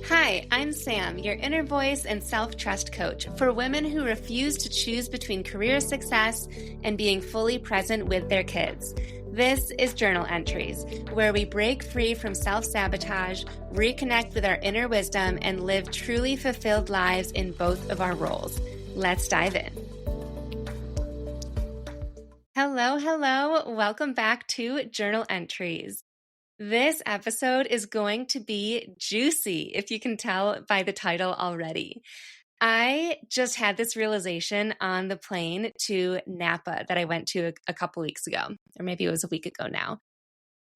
Hi, I'm Sam, your inner voice and self-trust coach for women who refuse to choose between career success and being fully present with their kids. This is Journal Entries, where we break free from self-sabotage, reconnect with our inner wisdom, and live truly fulfilled lives in both of our roles. Let's dive in. Hello. Welcome back to Journal Entries. This episode is going to be juicy, if you can tell by the title already. I just had this realization on the plane to Napa that I went to a couple weeks ago, or maybe it was a week ago now.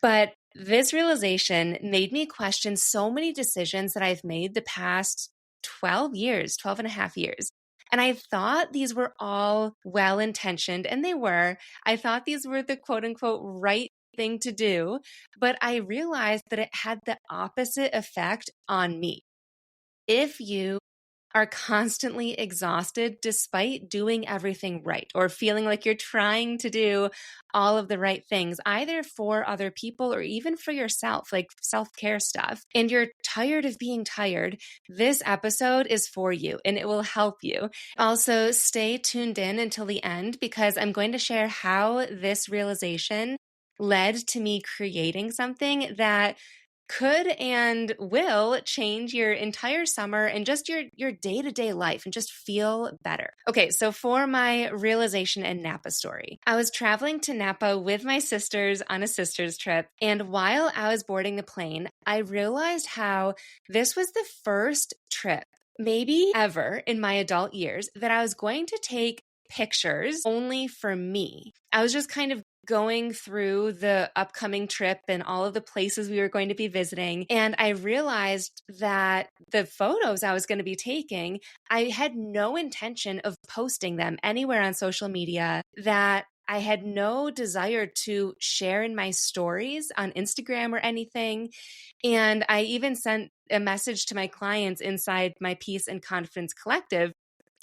But this realization made me question so many decisions that I've made the past 12 and a half years. And I thought these were all well-intentioned, and they were. I thought these were the quote-unquote right thing to do, but I realized that it had the opposite effect on me. If you are constantly exhausted despite doing everything right, or feeling like you're trying to do all of the right things, either for other people or even for yourself, like self-care stuff, and you're tired of being tired, this episode is for you and it will help you. Also, stay tuned in until the end because I'm going to share how this realization led to me creating something that could and will change your entire summer and just your day-to-day life and just feel better. Okay, so for my realization and Napa story, I was traveling to Napa with my sisters on a sister's trip, and while I was boarding the plane, I realized how this was the first trip, maybe ever in my adult years, that I was going to take pictures only for me. I was just kind of going through the upcoming trip and all of the places we were going to be visiting. And I realized that the photos I was going to be taking, I had no intention of posting them anywhere on social media, that I had no desire to share in my stories on Instagram or anything. And I even sent a message to my clients inside my Peace and Confidence Collective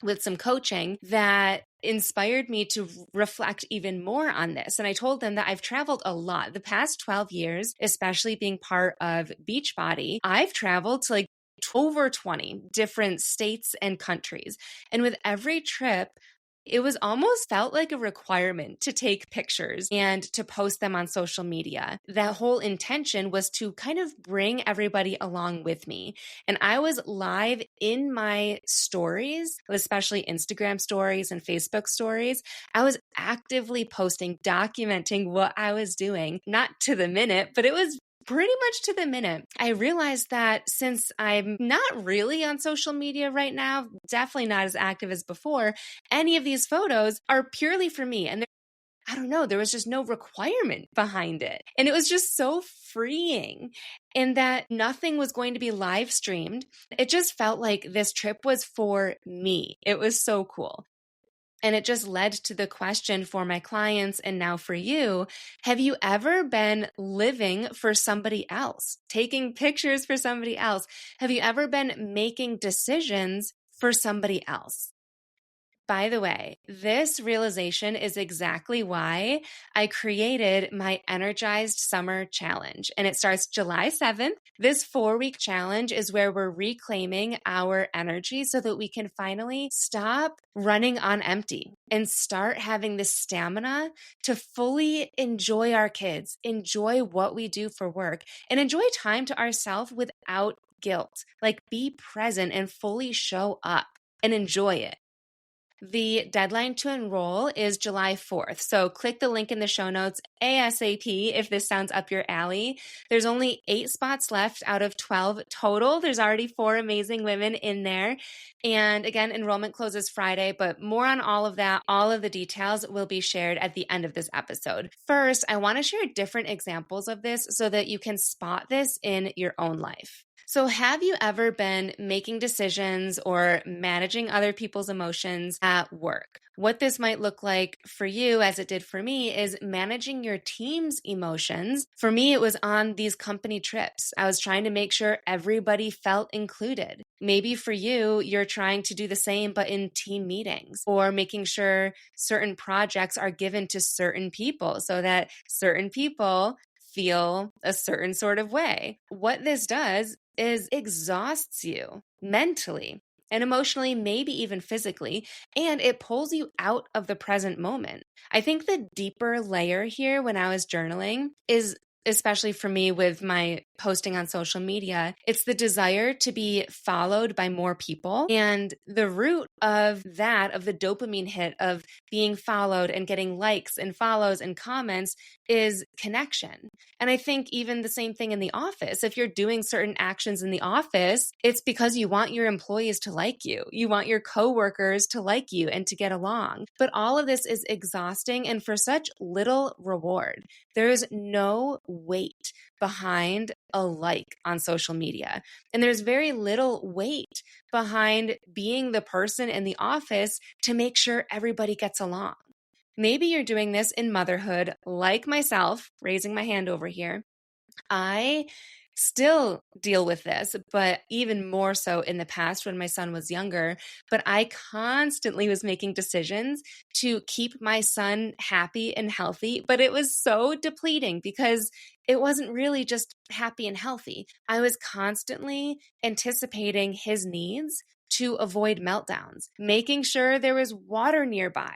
with some coaching that inspired me to reflect even more on this. And I told them that I've traveled a lot. The past 12 years, especially being part of Beachbody, I've traveled to like over 20 different states and countries. And with every trip, it was almost felt like a requirement to take pictures and to post them on social media. That whole intention was to kind of bring everybody along with me. And I was live in my stories, especially Instagram stories and Facebook stories. I was actively posting, documenting what I was doing, not to the minute, but it was pretty much to the minute. I realized that since I'm not really on social media right now, definitely not as active as before, any of these photos are purely for me. And I don't know, there was just no requirement behind it. And it was just so freeing in that nothing was going to be live streamed. It just felt like this trip was for me. It was so cool. And it just led to the question for my clients and now for you, have you ever been living for somebody else, taking pictures for somebody else? Have you ever been making decisions for somebody else? By the way, this realization is exactly why I created my Energized Summer Challenge, and it starts July 7th. This 4-week challenge is where we're reclaiming our energy so that we can finally stop running on empty and start having the stamina to fully enjoy our kids, enjoy what we do for work, and enjoy time to ourselves without guilt. Like, be present and fully show up and enjoy it. The deadline to enroll is July 4th. So click the link in the show notes ASAP if this sounds up your alley. There's only 8 spots left out of 12 total. There's already 4 amazing women in there. And again, enrollment closes Friday, but more on all of that, all of the details will be shared at the end of this episode. First, I want to share different examples of this so that you can spot this in your own life. So have you ever been making decisions or managing other people's emotions at work? What this might look like for you, as it did for me, is managing your team's emotions. For me, it was on these company trips. I was trying to make sure everybody felt included. Maybe for you, you're trying to do the same, but in team meetings, or making sure certain projects are given to certain people so that certain people feel a certain sort of way. What this does is exhausts you mentally and emotionally, maybe even physically, and it pulls you out of the present moment. I think the deeper layer here when I was journaling is, especially for me with my posting on social media, it's the desire to be followed by more people. And the root of that, of the dopamine hit of being followed and getting likes and follows and comments, is connection. And I think even the same thing in the office. If you're doing certain actions in the office, it's because you want your employees to like you. You want your coworkers to like you and to get along. But all of this is exhausting and for such little reward. There is no weight behind a like on social media. And there's very little weight behind being the person in the office to make sure everybody gets along. Maybe you're doing this in motherhood, like myself, raising my hand over here. I still deal with this, but even more so in the past when my son was younger. But I constantly was making decisions to keep my son happy and healthy, but it was so depleting because it wasn't really just happy and healthy. I was constantly anticipating his needs to avoid meltdowns, making sure there was water nearby,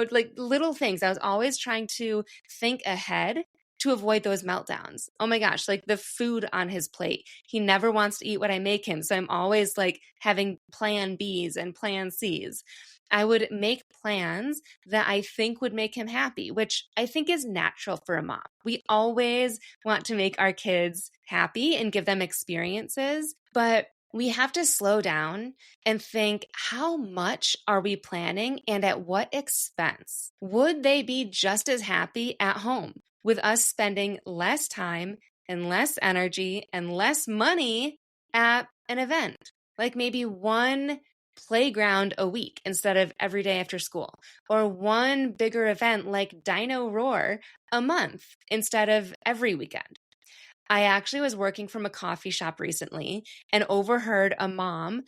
like little things. I was always trying to think ahead to avoid those meltdowns. Oh my gosh, like the food on his plate. He never wants to eat what I make him. So I'm always like having plan Bs and plan Cs. I would make plans that I think would make him happy, which I think is natural for a mom. We always want to make our kids happy and give them experiences, but we have to slow down and think, how much are we planning and at what expense? Would they be just as happy at home with us spending less time and less energy and less money at an event? Like maybe one playground a week instead of every day after school, or one bigger event like Dino Roar a month instead of every weekend. I actually was working from a coffee shop recently and overheard a mom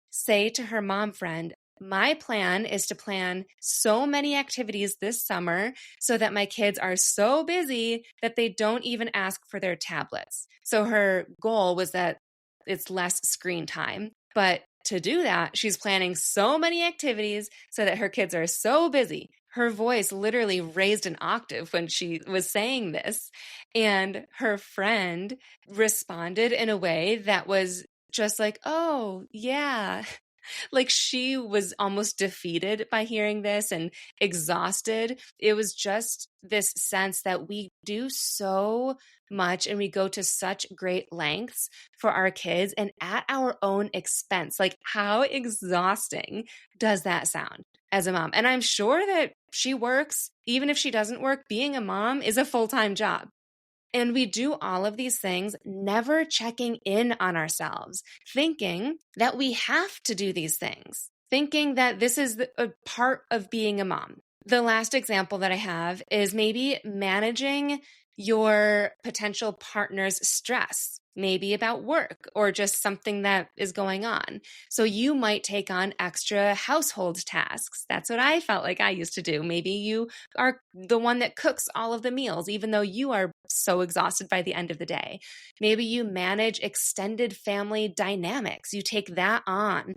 say to her mom friend, my plan is to plan so many activities this summer so that my kids are so busy that they don't even ask for their tablets. So her goal was that it's less screen time. But to do that, she's planning so many activities so that her kids are so busy. Her voice literally raised an octave when she was saying this. And her friend responded in a way that was just like, oh, yeah. Like she was almost defeated by hearing this and exhausted. It was just this sense that we do so much and we go to such great lengths for our kids and at our own expense. Like, how exhausting does that sound as a mom? And I'm sure that she works. Even if she doesn't work, being a mom is a full-time job. And we do all of these things, never checking in on ourselves, thinking that we have to do these things, thinking that this is a part of being a mom. The last example that I have is maybe managing your potential partner's stress, maybe about work or just something that is going on. So you might take on extra household tasks. That's what I felt like I used to do. Maybe you are the one that cooks all of the meals, even though you are so exhausted by the end of the day. Maybe you manage extended family dynamics. You take that on.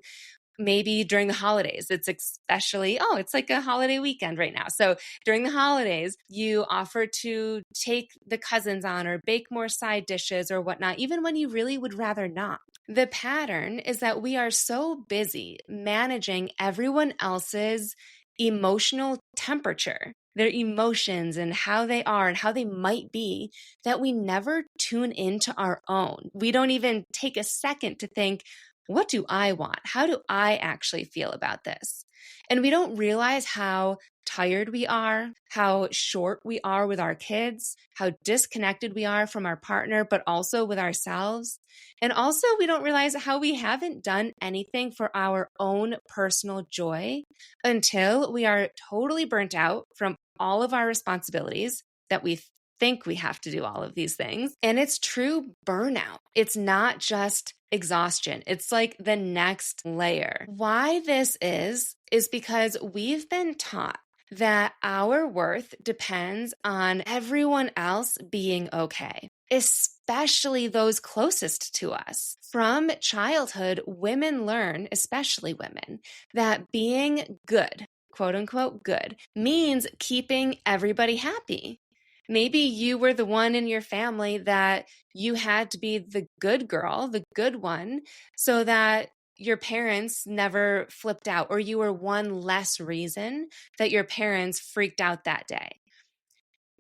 Maybe during the holidays, it's especially, it's like a holiday weekend right now. So during the holidays, you offer to take the cousins on or bake more side dishes or whatnot, even when you really would rather not. The pattern is that we are so busy managing everyone else's emotional temperature, their emotions and how they are and how they might be, that we never tune into our own. We don't even take a second to think, what do I want? How do I actually feel about this? And we don't realize how tired we are, how short we are with our kids, how disconnected we are from our partner, but also with ourselves. And also, we don't realize how we haven't done anything for our own personal joy until we are totally burnt out from all of our responsibilities that we think we have to do all of these things. And it's true burnout. It's not just exhaustion. It's like the next layer. Why this is because we've been taught that our worth depends on everyone else being okay, especially those closest to us. From childhood, women learn, especially women, that being good, quote unquote good, means keeping everybody happy. Maybe you were the one in your family that you had to be the good girl, the good one, so that your parents never flipped out, or you were one less reason that your parents freaked out that day.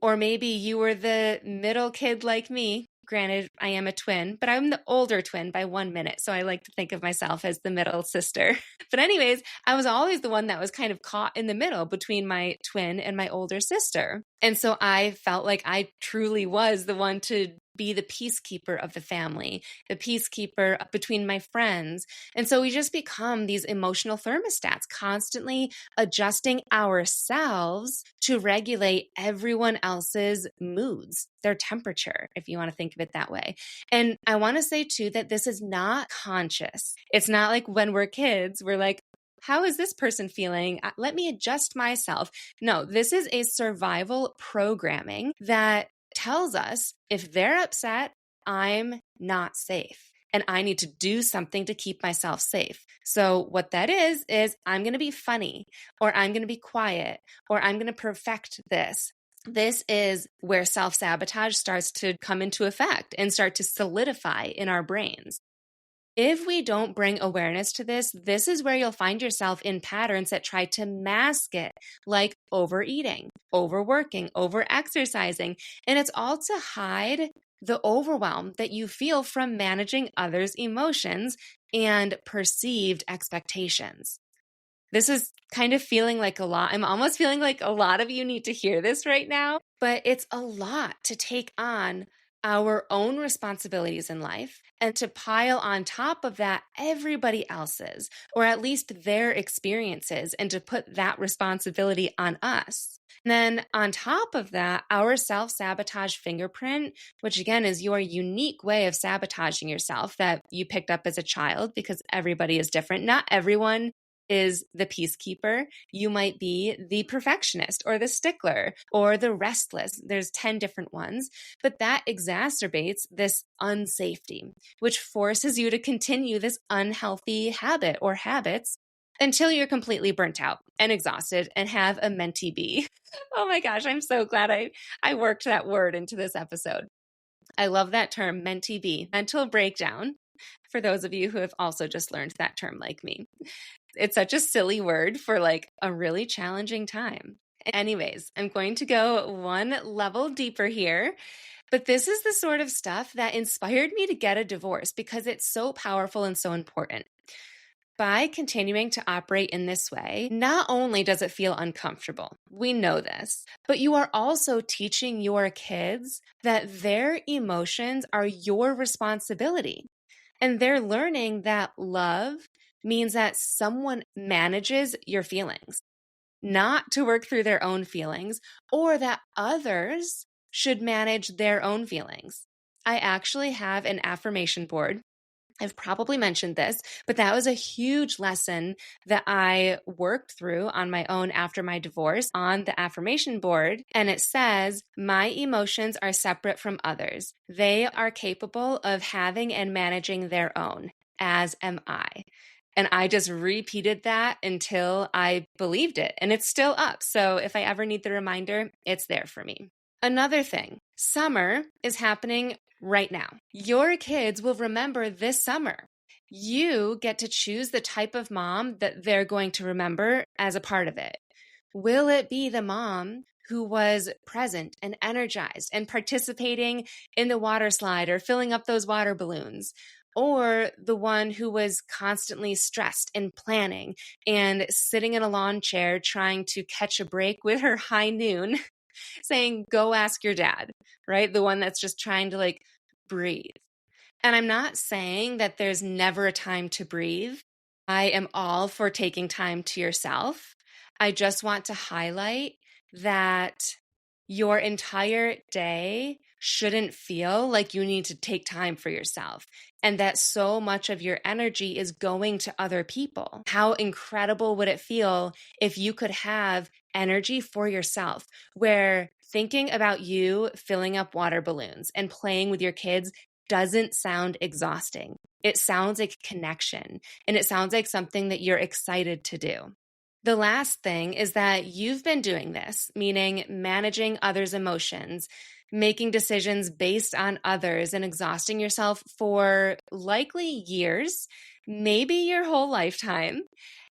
Or maybe you were the middle kid like me. Granted, I am a twin, but I'm the older twin by 1 minute. So I like to think of myself as the middle sister. But, anyways, I was always the one that was kind of caught in the middle between my twin and my older sister. And so I felt like I truly was the one to be the peacekeeper of the family, the peacekeeper between my friends. And so we just become these emotional thermostats, constantly adjusting ourselves to regulate everyone else's moods, their temperature, if you want to think of it that way. And I want to say too that this is not conscious. It's not like when we're kids, we're like, how is this person feeling? Let me adjust myself. No, this is a survival programming that tells us if they're upset, I'm not safe and I need to do something to keep myself safe. So what that is I'm going to be funny, or I'm going to be quiet, or I'm going to perfect this. This is where self-sabotage starts to come into effect and start to solidify in our brains. If we don't bring awareness to this, this is where you'll find yourself in patterns that try to mask it, like overeating, overworking, overexercising. And it's all to hide the overwhelm that you feel from managing others' emotions and perceived expectations. This is kind of feeling like a lot. I'm almost feeling like a lot of you need to hear this right now, but it's a lot to take on our own responsibilities in life and to pile on top of that everybody else's, or at least their experiences, and to put that responsibility on us. And then on top of that, our self-sabotage fingerprint, which again is your unique way of sabotaging yourself that you picked up as a child, because everybody is different. Not everyone is the peacekeeper. You might be the perfectionist or the stickler or the restless. There's 10 different ones, but that exacerbates this unsafety, which forces you to continue this unhealthy habit or habits until you're completely burnt out and exhausted and have a mentee bee. Oh my gosh, I'm so glad I worked that word into this episode. I love that term, mentee bee, mental breakdown, for those of you who have also just learned that term like me. It's such a silly word for like a really challenging time. Anyways, I'm going to go one level deeper here, but this is the sort of stuff that inspired me to get a divorce because it's so powerful and so important. By continuing to operate in this way, not only does it feel uncomfortable, we know this, but you are also teaching your kids that their emotions are your responsibility. And they're learning that love means that someone manages your feelings, not to work through their own feelings, or that others should manage their own feelings. I actually have an affirmation board. I've probably mentioned this, but that was a huge lesson that I worked through on my own after my divorce on the affirmation board. And it says, my emotions are separate from others. They are capable of having and managing their own, as am I. And I just repeated that until I believed it. And it's still up. So if I ever need the reminder, it's there for me. Another thing, summer is happening right now. Your kids will remember this summer. You get to choose the type of mom that they're going to remember as a part of it. Will it be the mom who was present and energized and participating in the water slide or filling up those water balloons? Or the one who was constantly stressed and planning and sitting in a lawn chair trying to catch a break with her high noon saying, go ask your dad, right? The one that's just trying to like breathe. And I'm not saying that there's never a time to breathe. I am all for taking time to yourself. I just want to highlight that your entire day shouldn't feel like you need to take time for yourself, and that so much of your energy is going to other people. How incredible would it feel if you could have energy for yourself, where thinking about you filling up water balloons and playing with your kids doesn't sound exhausting. It sounds like connection, and it sounds like something that you're excited to do. The last thing is that you've been doing this, meaning managing others' emotions, making decisions based on others, and exhausting yourself for likely years, maybe your whole lifetime.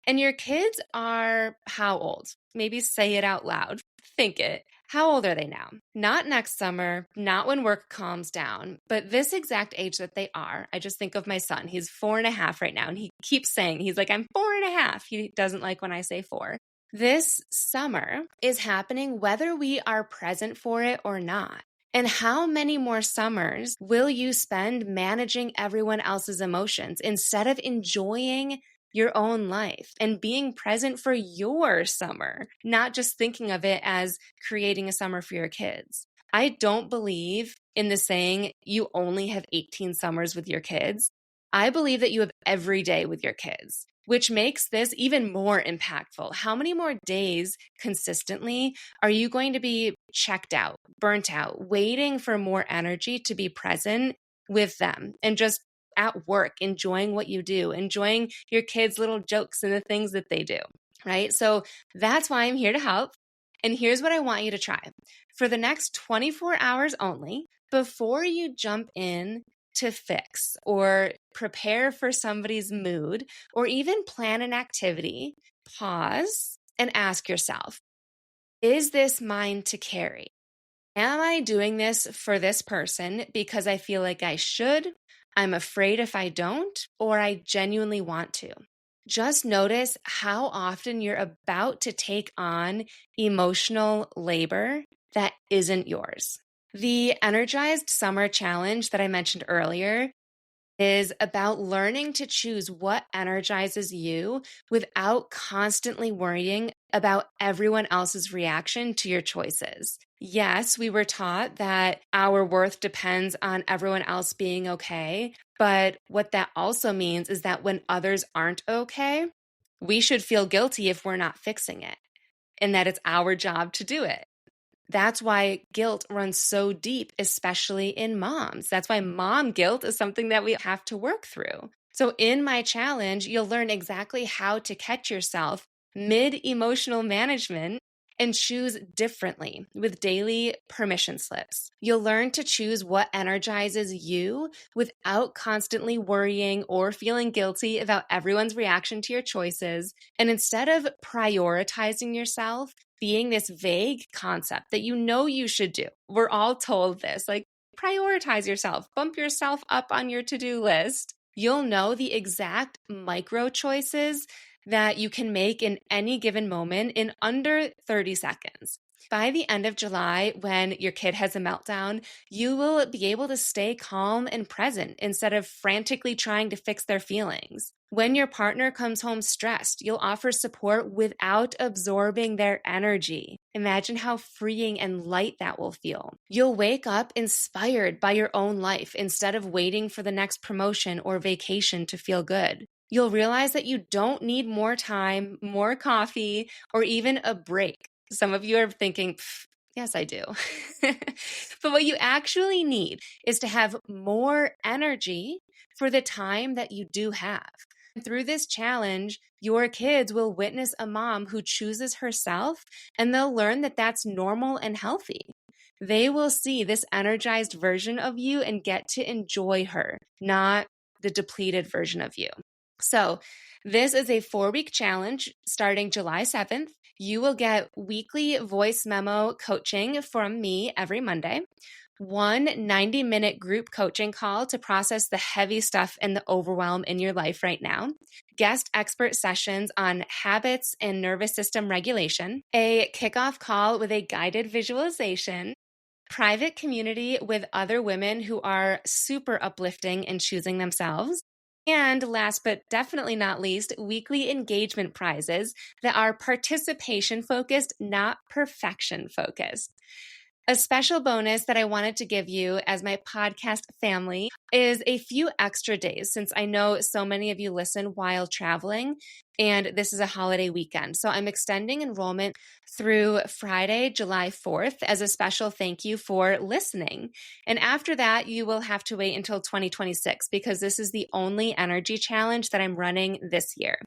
And your kids are how old? Maybe say it out loud. Think it. How old are they now? Not next summer, not when work calms down, but this exact age that they are. I just think of my son. He's 4.5 right now, and he keeps saying, he's like, I'm 4.5. He doesn't like when I say 4. This summer is happening whether we are present for it or not. And how many more summers will you spend managing everyone else's emotions instead of enjoying your own life and being present for your summer, not just thinking of it as creating a summer for your kids? I don't believe in the saying, you only have 18 summers with your kids. I believe that you have every day with your kids, which makes this even more impactful. How many more days consistently are you going to be checked out, burnt out, waiting for more energy to be present with them and just at work, enjoying what you do, enjoying your kids' little jokes and the things that they do, right? So that's why I'm here to help. And here's what I want you to try. For the next 24 hours only, before you jump in to fix or prepare for somebody's mood or even plan an activity, pause and ask yourself, is this mine to carry? Am I doing this for this person because I feel like I should, I'm afraid if I don't, or I genuinely want to? Just notice how often you're about to take on emotional labor that isn't yours. The Energized Summer Challenge that I mentioned earlier is about learning to choose what energizes you without constantly worrying about everyone else's reaction to your choices. Yes, we were taught that our worth depends on everyone else being okay, but what that also means is that when others aren't okay, we should feel guilty if we're not fixing it, and that it's our job to do it. That's why guilt runs so deep, especially in moms. That's why mom guilt is something that we have to work through. So in my challenge, you'll learn exactly how to catch yourself mid-emotional management and choose differently with daily permission slips. You'll learn to choose what energizes you without constantly worrying or feeling guilty about everyone's reaction to your choices. And instead of prioritizing yourself, being this vague concept that you know you should do. We're all told this, like prioritize yourself, bump yourself up on your to-do list. You'll know the exact micro choices that you can make in any given moment in under 30 seconds. By the end of July, when your kid has a meltdown, you will be able to stay calm and present instead of frantically trying to fix their feelings. When your partner comes home stressed, you'll offer support without absorbing their energy. Imagine how freeing and light that will feel. You'll wake up inspired by your own life instead of waiting for the next promotion or vacation to feel good. You'll realize that you don't need more time, more coffee, or even a break. Some of you are thinking, yes, I do. But what you actually need is to have more energy for the time that you do have. Through this challenge, your kids will witness a mom who chooses herself, and they'll learn that that's normal and healthy. They will see this energized version of you and get to enjoy her, not the depleted version of you. So this is a 4-week challenge starting July 7th. You will get weekly voice memo coaching from me every Monday, one 90-minute group coaching call to process the heavy stuff and the overwhelm in your life right now, guest expert sessions on habits and nervous system regulation, a kickoff call with a guided visualization, private community with other women who are super uplifting and choosing themselves, and last but definitely not least, weekly engagement prizes that are participation focused, not perfection focused. A special bonus that I wanted to give you as my podcast family is a few extra days, since I know so many of you listen while traveling and this is a holiday weekend. So I'm extending enrollment through Friday, July 4th as a special thank you for listening. And after that, you will have to wait until 2026 because this is the only energy challenge that I'm running this year.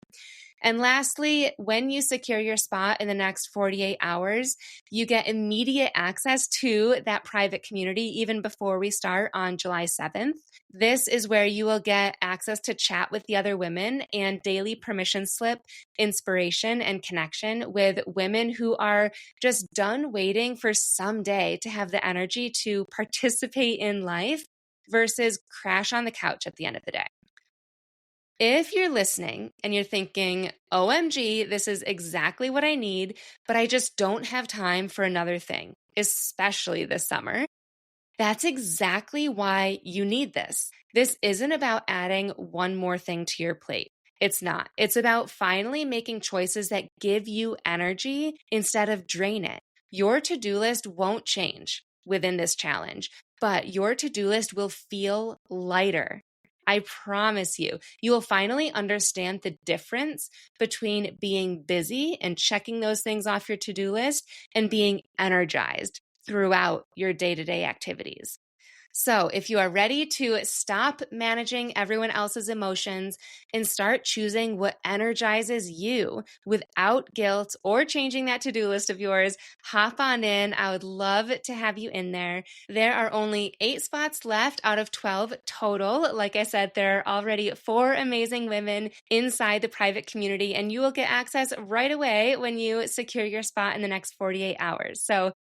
And lastly, when you secure your spot in the next 48 hours, you get immediate access to that private community even before we start on July 7th. This is where you will get access to chat with the other women and daily permission slip, inspiration, and connection with women who are just done waiting for someday to have the energy to participate in life versus crash on the couch at the end of the day. If you're listening and you're thinking, OMG, this is exactly what I need, but I just don't have time for another thing, especially this summer, that's exactly why you need this. This isn't about adding one more thing to your plate. It's not. It's about finally making choices that give you energy instead of drain it. Your to-do list won't change within this challenge, but your to-do list will feel lighter. I promise you, you will finally understand the difference between being busy and checking those things off your to-do list and being energized throughout your day-to-day activities. So if you are ready to stop managing everyone else's emotions and start choosing what energizes you without guilt or changing that to-do list of yours, hop on in. I would love to have you in there. There are only 8 spots left out of 12 total. Like I said, there are already 4 amazing women inside the private community, and you will get access right away when you secure your spot in the next 48 hours. So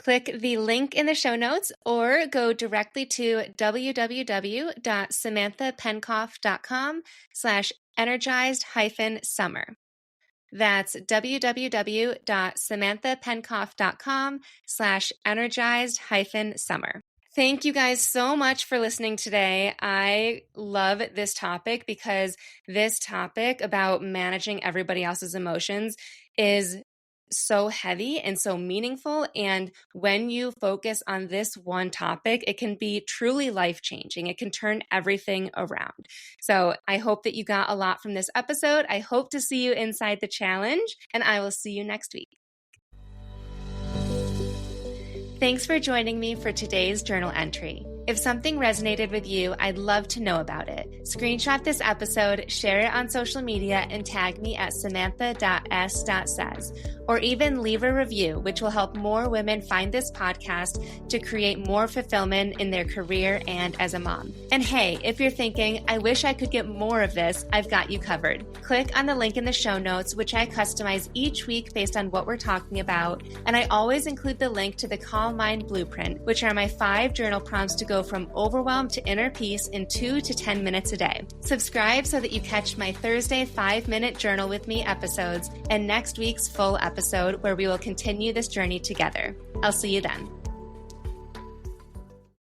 click the link in the show notes or go directly to www.samanthapenkoff.com/energized-summer. That's www.samanthapenkoff.com/energized-summer. Thank you guys so much for listening today. I love this topic because this topic about managing everybody else's emotions is so heavy and so meaningful. And when you focus on this one topic, it can be truly life-changing. It can turn everything around. So I hope that you got a lot from this episode. I hope to see you inside the challenge, and I will see you next week. Thanks for joining me for today's journal entry. If something resonated with you, I'd love to know about it. Screenshot this episode, share it on social media, and tag me at samantha.s.says. Or even leave a review, which will help more women find this podcast to create more fulfillment in their career and as a mom. And hey, if you're thinking, I wish I could get more of this, I've got you covered. Click on the link in the show notes, which I customize each week based on what we're talking about. And I always include the link to the Calm Mind Blueprint, which are my 5 journal prompts to go from overwhelm to inner peace in 2 to 10 minutes a day. Subscribe so that you catch my Thursday 5-minute journal with me episodes and next week's full episode where we will continue this journey together. I'll see you then.